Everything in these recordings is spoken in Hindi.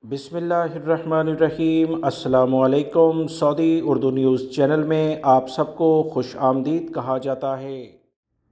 बिस्मिल्लाहिर्रहमानिर्रहीम। अस्सलामुअलैकुम। सऊदी उर्दू न्यूज़ चैनल में आप सबको खुश आमदीद कहा जाता है।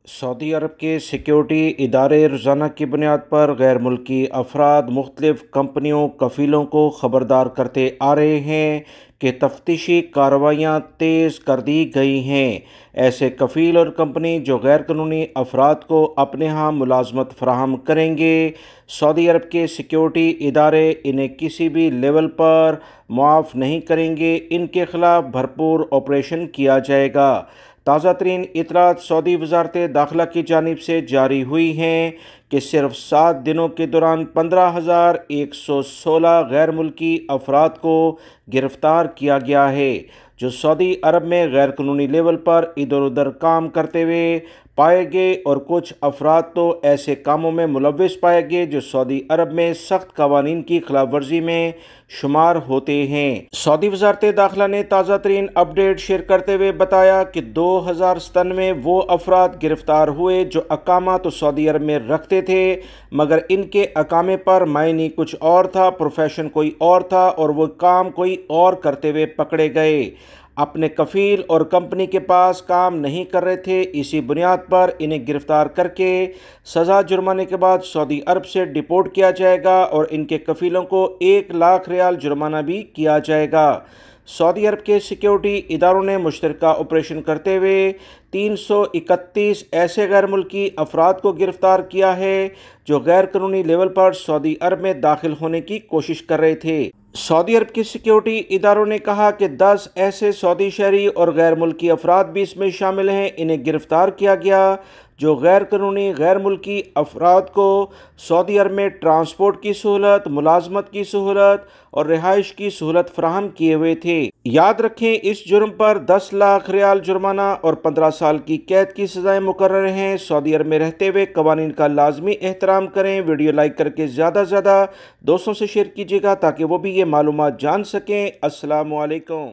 सऊदी अरब के सिक्योरिटी इदारे रोज़ाना की बुनियाद पर गैर मुल्की अफराद मुख्तलिफ़ कंपनियों कफ़ीलों को ख़बरदार करते आ रहे हैं कि तफ्तीशी कार्रवाइयाँ तेज़ कर दी गई हैं। ऐसे कफ़ील और कंपनी जो गैर कानूनी अफराद को अपने यहाँ मुलाजमत फ़राहम करेंगे, सऊदी अरब के सिक्योरिटी इदारे इन्हें किसी भी लेवल पर मुआफ़ नहीं करेंगे। इनके ख़िलाफ़ भरपूर ऑपरेशन किया जाएगा। ताज़ा तरीन इतलात सऊदी वज़ारत दाखिला की जानिब से जारी हुई हैं कि सिर्फ 7 दिनों के दौरान 15,116 गैर मुल्की अफराद को गिरफ़्तार किया गया है, जो सऊदी अरब में गैर कानूनी लेवल पर इधर उधर काम करते हुए पाए गए, और कुछ अफराद तो ऐसे कामों में मुलव्विस पाए गए जो सऊदी अरब में सख्त कवानीन की खिलाफ वर्जी में शुमार होते हैं। सऊदी वज़ारत दाखिला ने ताज़ा तरीन अपडेट शेयर करते हुए बताया कि 2097 में वो अफराद गिरफ्तार हुए जो अकामा तो सऊदी अरब में रखते थे, मगर इनके अकामे पर मायने कुछ और था, प्रोफेशन कोई और था, और वो काम कोई और करते हुए पकड़े गए। अपने कफ़ील और कंपनी के पास काम नहीं कर रहे थे। इसी बुनियाद पर इन्हें गिरफ़्तार करके सज़ा जुर्माने के बाद सऊदी अरब से डिपोर्ट किया जाएगा और इनके कफ़ीलों को 1 लाख रियाल जुर्माना भी किया जाएगा। सऊदी अरब के सिक्योरिटी इदारों ने मुश्तरका ऑपरेशन करते हुए 331 ऐसे गैर मुल्की अफराद को गिरफ़्तार किया है जो गैर कानूनी लेवल पर सऊदी अरब में दाखिल होने की कोशिश कर रहे थे। सऊदी अरब के सिक्योरिटी इदारों ने कहा कि 10 ऐसे सऊदी शहरी और गैर मुल्की अफराद भी इसमें शामिल हैं। इन्हें गिरफ़्तार किया गया जो गैर कानूनी गैर मुल्की अफराद को सऊदी अरब में ट्रांसपोर्ट की सहूलत, मुलाजमत की सहूलत और रिहाइश की सहूलत फराहम किए हुए थे। याद रखें, इस जुर्म पर 10 लाख रियाल जुर्माना और 15 साल की कैद की सज़ाएं मुकर्रर हैं। सऊदी अरब में रहते हुए कवानीन का लाजमी एहतराम करें। वीडियो लाइक करके ज़्यादा से ज़्यादा दोस्तों से शेयर कीजिएगा ताकि वो भी ये मालूमात जान सकें। अस्सलामु अलैकुम।